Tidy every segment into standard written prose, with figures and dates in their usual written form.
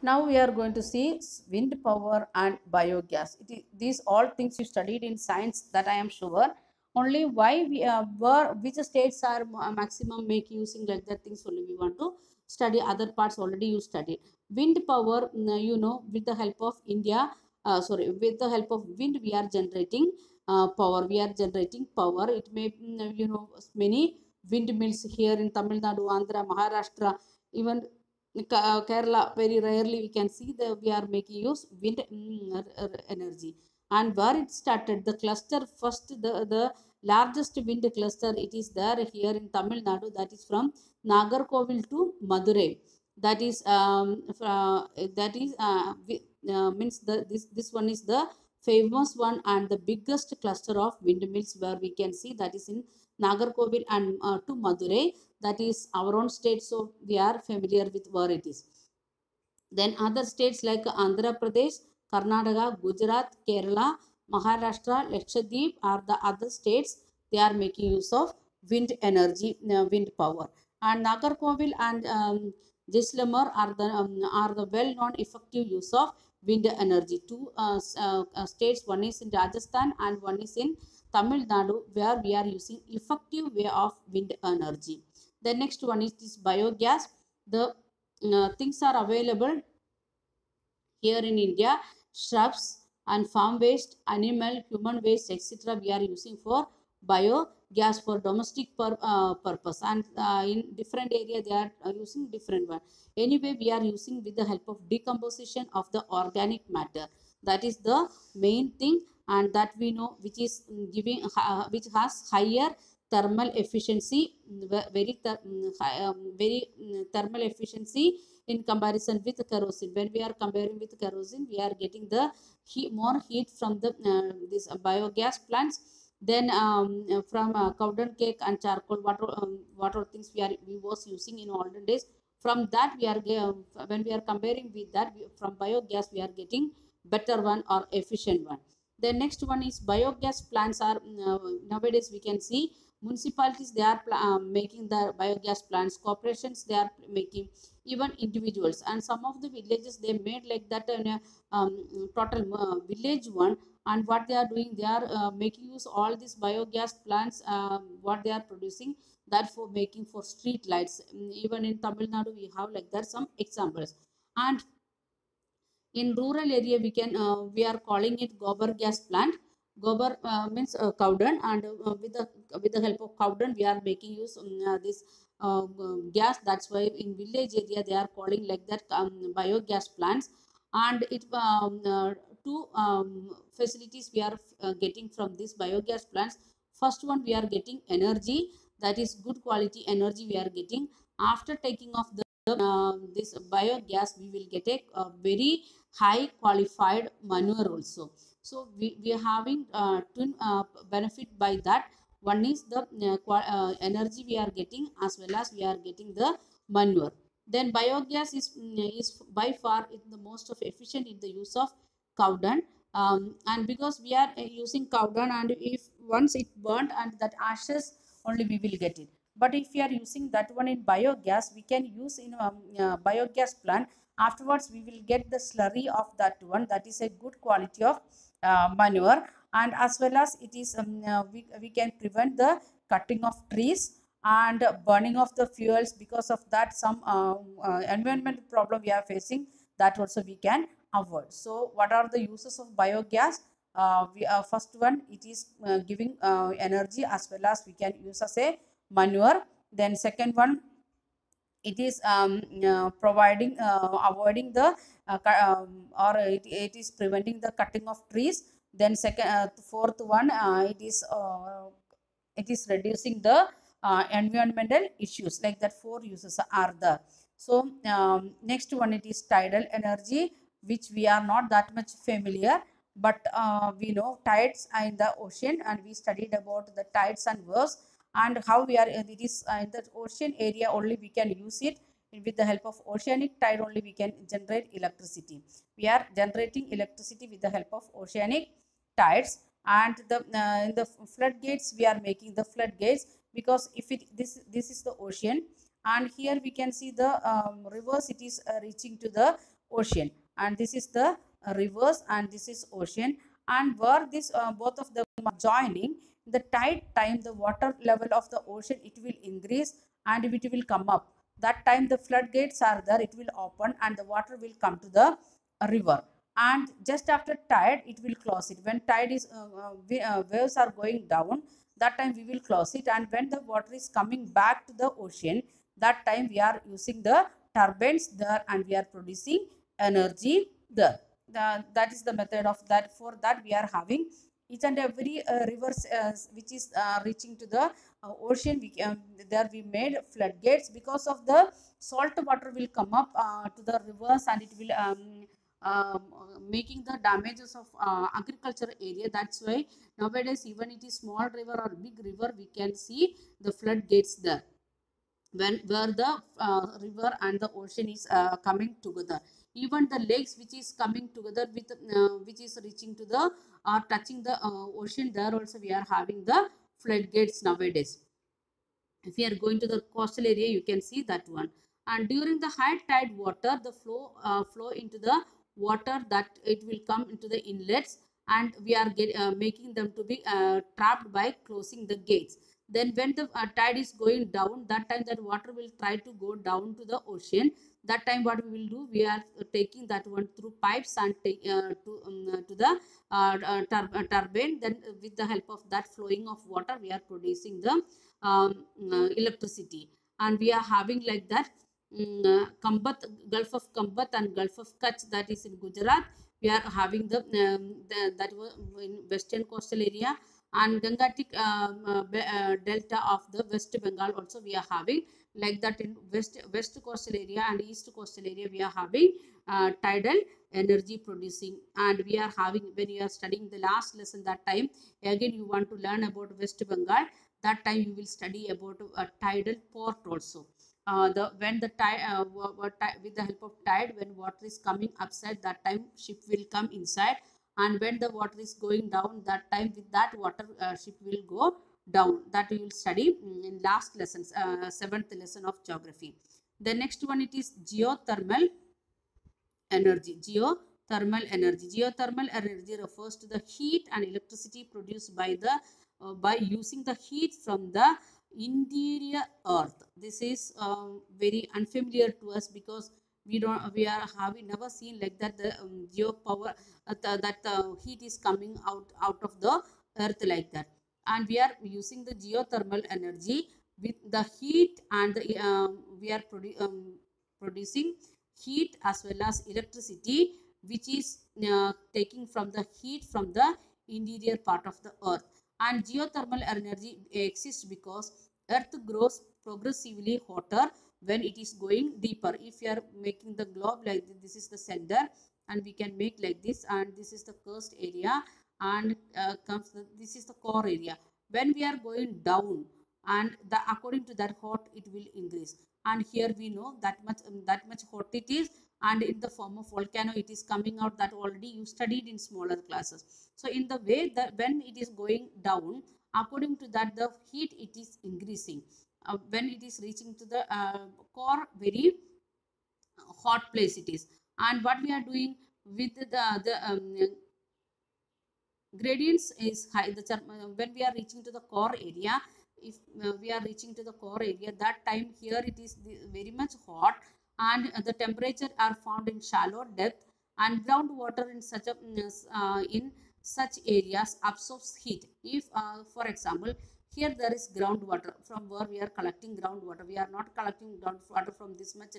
Now we are going to see wind power and biogas. These all things you studied in science, that I am sure. Only why we which states are maximum make using like that things only we want to study. Other parts already you studied. Wind power, with the help of India. With the help of wind we are generating power. We are generating power. It may many windmills here in Tamil Nadu, Andhra, Maharashtra, even Kerala, very rarely we can see that we are making use wind energy. And where it started, the cluster first, the largest wind cluster, it is there here in Tamil Nadu. That is from Nagarkovil to Madurai. That is that is means this one is the famous one and the biggest cluster of windmills where we can see, that is in Nagarkovil and to Madurai. That is our own state, so we are familiar with where it is. Then other states like Andhra Pradesh, Karnataka, Gujarat, Kerala, Maharashtra, Lakshadweep are the other states. They are making use of wind energy, wind power. And Nagarkovil and Jaisalmer are the well known effective use of wind energy. Two states, one is in Rajasthan and one is in Tamil Nadu, where we are using effective way of wind energy. The next one is this biogas. The things are available here in India. Shrubs and farm waste, animal, human waste, etc. we are using for biogas for domestic purpose, and in different area they are using different one. Anyway, we are using with the help of decomposition of the organic matter. That is the main thing, and that we know, which is which has higher thermal efficiency, very thermal efficiency in comparison with kerosene. When we are comparing with kerosene, we are getting the more heat from the this biogas plants. Then from cow dung cake and charcoal, water things we was using in olden days. From that we are when we are comparing with that, from biogas we are getting better one or efficient one. The next one is biogas plants are nowadays we can see municipalities, they are making the biogas plants. Corporations, they are making. Even individuals and some of the villages, they made like that total village one. And what they are doing, they are making use all these biogas plants, what they are producing, that for making for street lights. Even in Tamil Nadu we have like that some examples. And in rural area we can we are calling it gobar gas plant. Gobar means cow dung, and with the help of cow dung we are making use this gas. That's why in village area they are calling like that biogas plants. And it two facilities we are getting from this biogas plants. First one, we are getting energy, that is good quality energy we are getting. After taking off the this biogas, we will get a very high qualified manure also. So we are having twin benefit by that. One is the energy we are getting, as well as we are getting the manure. Then biogas is by far the most of efficient in the use of cow dung. And because we are using cow dung, and if once it burnt, and that ashes only we will get it. But if we are using that one in biogas, we can use in biogas plant. Afterwards we will get the slurry of that one. That is a good quality of manure. And as well as it is we can prevent the cutting of trees and burning of the fuels. Because of that, some environmental problem we are facing, that also we can avoid. So what are the uses of biogas? First one, it is giving energy, as well as we can use as a manure. Then second one, it is providing avoiding the or it is preventing the cutting of trees. Then second, fourth one, it is reducing the environmental issues. Like that, four uses are there. So next one, it is tidal energy, which we are not that much familiar. But we know tides are in the ocean, and we studied about the tides and waves, and how we are it is in the ocean area only we can use it. With the help of oceanic tide only we can generate electricity. We are generating electricity with the help of oceanic tides. And the in the floodgates, we are making the floodgates, because if it this is the ocean, and here we can see the rivers, it is reaching to the ocean, and this is the rivers and this is ocean. And where this both of them are joining, the tide time the water level of the ocean it will increase and it will come up. That time the floodgates are there, it will open and the water will come to the river. And just after tide it will close it. When tide is waves are going down, that time we will close it. And when the water is coming back to the ocean, that time we are using the turbines there and we are producing energy there. That is the method of that. For that we are having each and every rivers which is reaching to the ocean. There we made floodgates because of the salt water will come up to the rivers and it will making the damages of agriculture area. That's why nowadays even it is small river or big river, we can see the floodgates there, when where the river and the ocean is coming together. Even the lakes which is coming together with which is reaching to the touching the ocean, there also we are having the floodgates nowadays. If you are going to the coastal area, you can see that one. And during the high tide water, the flow into the water, that it will come into the inlets, and we are making them to be trapped by closing the gates. Then when the tide is going down, that time that water will try to go down to the ocean. That time what we will do, we are taking that one through pipes and take to the turbine. Then with the help of that flowing of water, we are producing the electricity. And we are having like that Kambat, Gulf of Kambat and Gulf of Kutch, that is in Gujarat. We are having that was in western coastal area. And Gangatic delta of the West Bengal also we are having. Like that in west coastal area and east coastal area, we are having tidal energy producing. And we are having, when you are studying the last lesson, that time again you want to learn about West Bengal, that time you will study about a tidal port also. When the tide with the help of tide, when water is coming upside, that time ship will come inside. And when the water is going down, that time with that water ship will go down. That we will study in last lessons, seventh lesson of geography. The next one, it is geothermal energy. Geothermal energy refers to the heat and electricity produced by using the heat from the interior earth. This is very unfamiliar to us, because we are having never seen like that the geo power that heat is coming out of the earth like that. And we are using the geothermal energy with the heat, and we are producing heat as well as electricity, which is taking from the heat from the interior part of the earth. And geothermal energy exists because earth grows progressively hotter when it is going deeper. If you are making the globe like this is the center, and we can make like this, and this is the crust area, and this is the core area. When we are going down, and according to that hot it will increase. And here we know that much hot it is, and in the form of volcano it is coming out, that already you studied in smaller classes. So in the way that when it is going down, according to that the heat it is increasing when it is reaching to the core, very hot place it is. And what we are doing with the gradients is high. When we are reaching to the core area, if we are reaching to the core area, that time here it is very much hot, and the temperature are found in shallow depth, and groundwater in such a in such areas absorbs heat. If for example, here there is groundwater, from where we are collecting groundwater, we are not collecting groundwater from this much.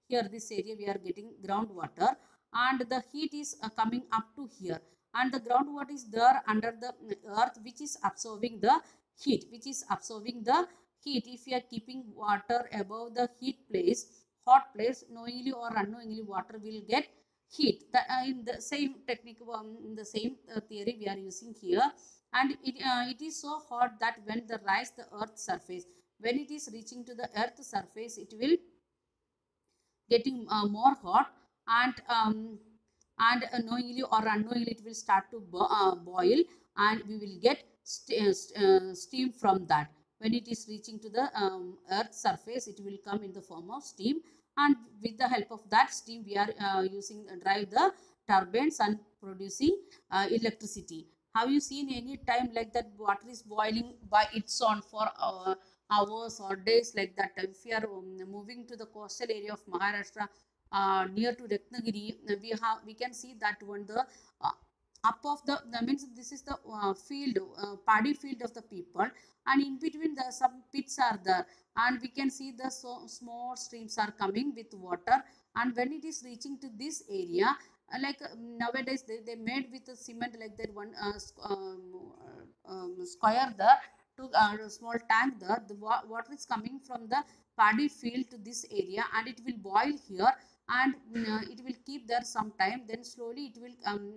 Here this area we are getting groundwater, and the heat is coming up to here, and the groundwater is there under the earth, which is absorbing the heat. If you are keeping water above the heat place, hot place, knowingly or unknowingly water will get heat. In the same technique, in the same theory we are using here. And it is so hot that when the rise the earth surface, when it is reaching to the earth surface, it will getting more hot, and knowingly or unknowingly it will start to boil, and we will get steam from that. When it is reaching to the earth surface, it will come in the form of steam. and with the help of that steam we are using drive the turbines and producing electricity. Have you seen any time like that water is boiling by its own for hours or days like that? If we are moving to the coastal area of Maharashtra, near to Ratnagiri, we can see that one the up of the means this is the field, paddy field of the people, and in between the some pits are there, and we can see the small streams are coming with water, and when it is reaching to this area, like nowadays they made with the cement like that one square there to a small tank there, the water is coming from the paddy field to this area and it will boil here, and it will keep there some time, then slowly it will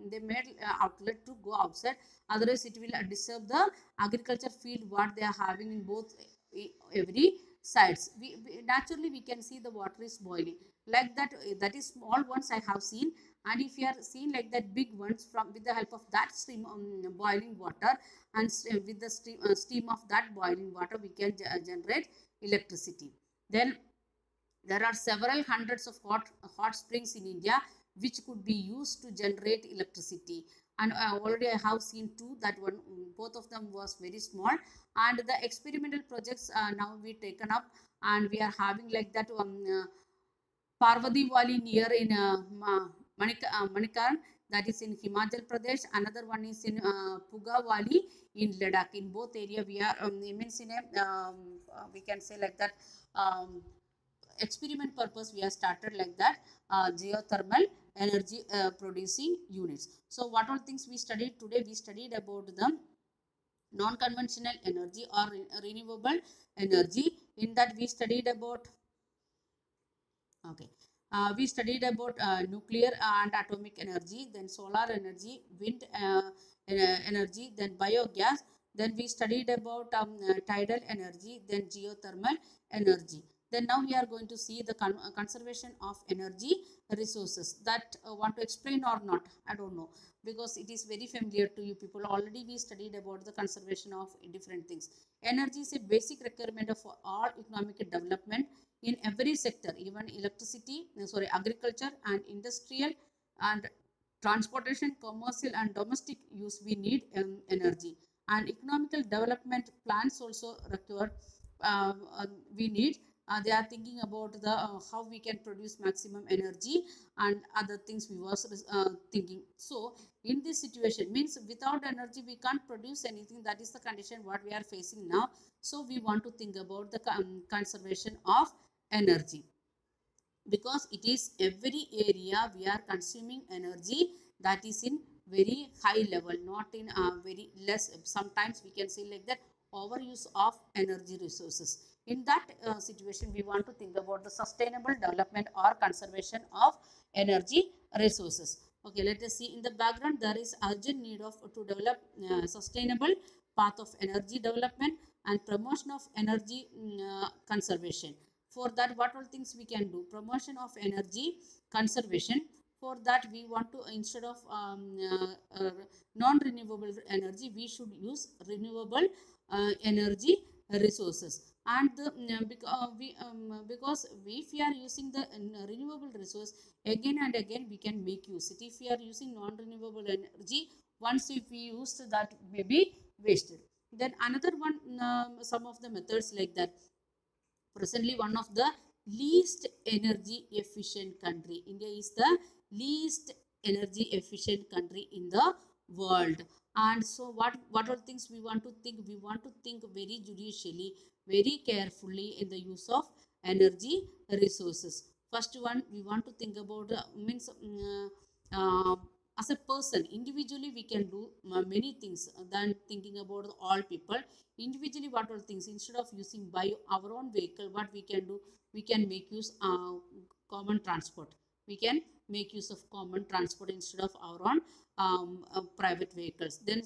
they made outlet to go outside, otherwise it will disturb the agriculture field what they are having in both every sides. Naturally we can see the water is boiling like that. That is small ones I have seen, and if you are seeing like that big ones, from with the help of that stream boiling water, and with the steam of that boiling water we can generate electricity. Then there are several hundreds of hot springs in India which could be used to generate electricity. And already I have seen two, that one, both of them was very small. And the experimental projects now we taken up, and we are having like that Parvati Valley near in Manikarn, that is in Himachal Pradesh. Another one is in Puga Valley in Ladakh. In both area we are means in a we can say like that experiment purpose we have started like that geothermal energy producing units. So what all things we studied today? We studied about the non-conventional energy or renewable energy. In that we studied about okay. We studied about nuclear and atomic energy, then solar energy, wind energy, then biogas. Then we studied about tidal energy, then geothermal energy. Then now we are going to see the conservation of energy resources. That want to explain or not? I don't know, because it is very familiar to you people. Already we studied about the conservation of different things. Energy is a basic requirement of all economic development in every sector, even electricity, agriculture and industrial and transportation, commercial and domestic use, we need energy. And economical development plans also require we need they are thinking about the how we can produce maximum energy and other things we was thinking. So in this situation means without energy we can't produce anything. That is the condition what we are facing now. So we want to think about the conservation of energy, because it is every area we are consuming energy that is in very high level, not in very less. Sometimes we can say like that overuse of energy resources. In that situation we want to think about the sustainable development or conservation of energy resources. Okay, let us see. In the background there is urgent need of to develop sustainable path of energy development and promotion of energy conservation. For that what all things we can do? Promotion of energy conservation. For that we want to, instead of non-renewable energy, we should use renewable energy resources. And because if we are using the renewable resource again and again we can make use it. If we are using non-renewable energy, once if we used, that may be wasted. Then another one, some of the methods like that. Presently one of the least energy efficient country, India is the least energy efficient country in the world. And so what are things we want to think? We want to think very judicially, very carefully in the use of energy resources. First one we want to think about means as a person individually we can do many things than thinking about all people. Individually what all things, instead of using by our own vehicle, what we can do? We can make use common transport. We can make use of common transport instead of our own private vehicles. Then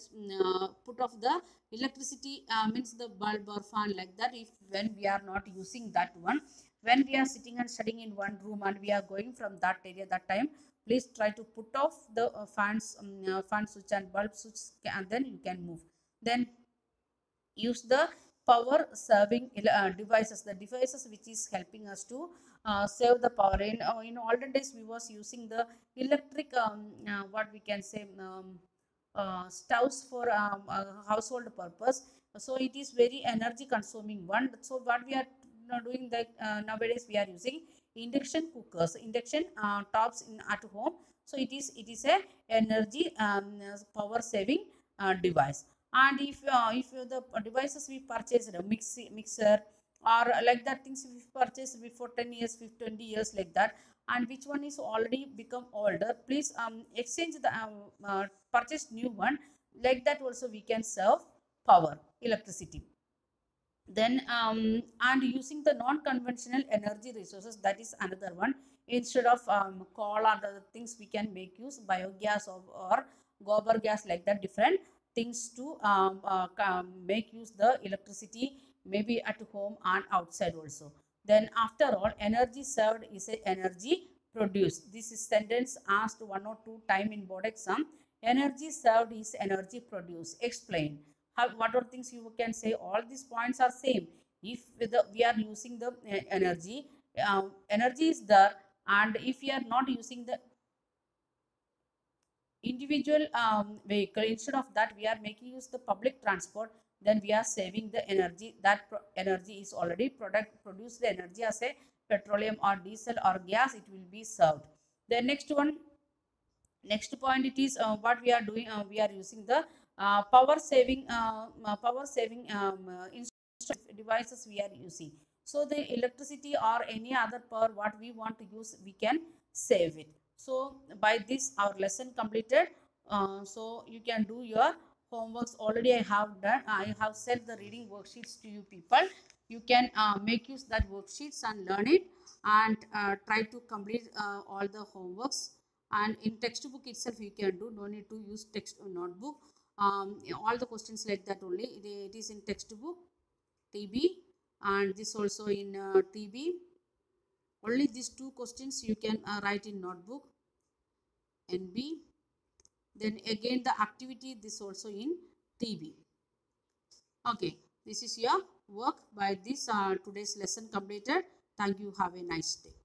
put off the electricity means the bulb or fan like that. If when we are not using that one, when we are sitting and studying in one room and we are going from that area, that time please try to put off the fan switch and bulb switch, and then you can move. Then use the power saving devices, the devices which is helping us to save the power. In olden days we was using the electric what we can say stoves for household purpose, so it is very energy consuming one. So what we are doing that nowadays we are using induction cookers, induction tops in at home. So it is a energy power saving device. And if the devices we purchased, a mixer or like that things we purchased before 10 years 20 years like that, and which one is already become older, please exchange the purchase new one. Like that also we can save power, electricity. Then and using the non-conventional energy resources, that is another one. Instead of coal or other things, we can make use biogas or gobar gas, like that different things to make use the electricity, maybe at home and outside also. Then after all, energy served is a energy produced. This is sentence asked one or two time in board exam. Energy served is energy produced. Explain. What are things you can say? All these points are same. If we are using the energy, energy is there, and if we are not using the individual vehicle, instead of that we are making use the public transport, then we are saving the energy. That energy is already produced the energy as a petroleum or diesel or gas, it will be served. The next one, next point, it is what we are doing, we are using the power saving devices we are using. So the electricity or any other power what we want to use, we can save it. So by this our lesson completed. So you can do your homeworks. Already I have done, I have sent the reading worksheets to you people. You can make use that worksheets and learn it, and try to complete all the homeworks. And in textbook itself you can do, no need to use text notebook. All the questions like that only, it is in textbook TB, and this also in TB. Only these two questions you can write in notebook NB. Then again the activity, this also in TB. Okay, this is your work. By this today's lesson completed. Thank you. Have a nice day.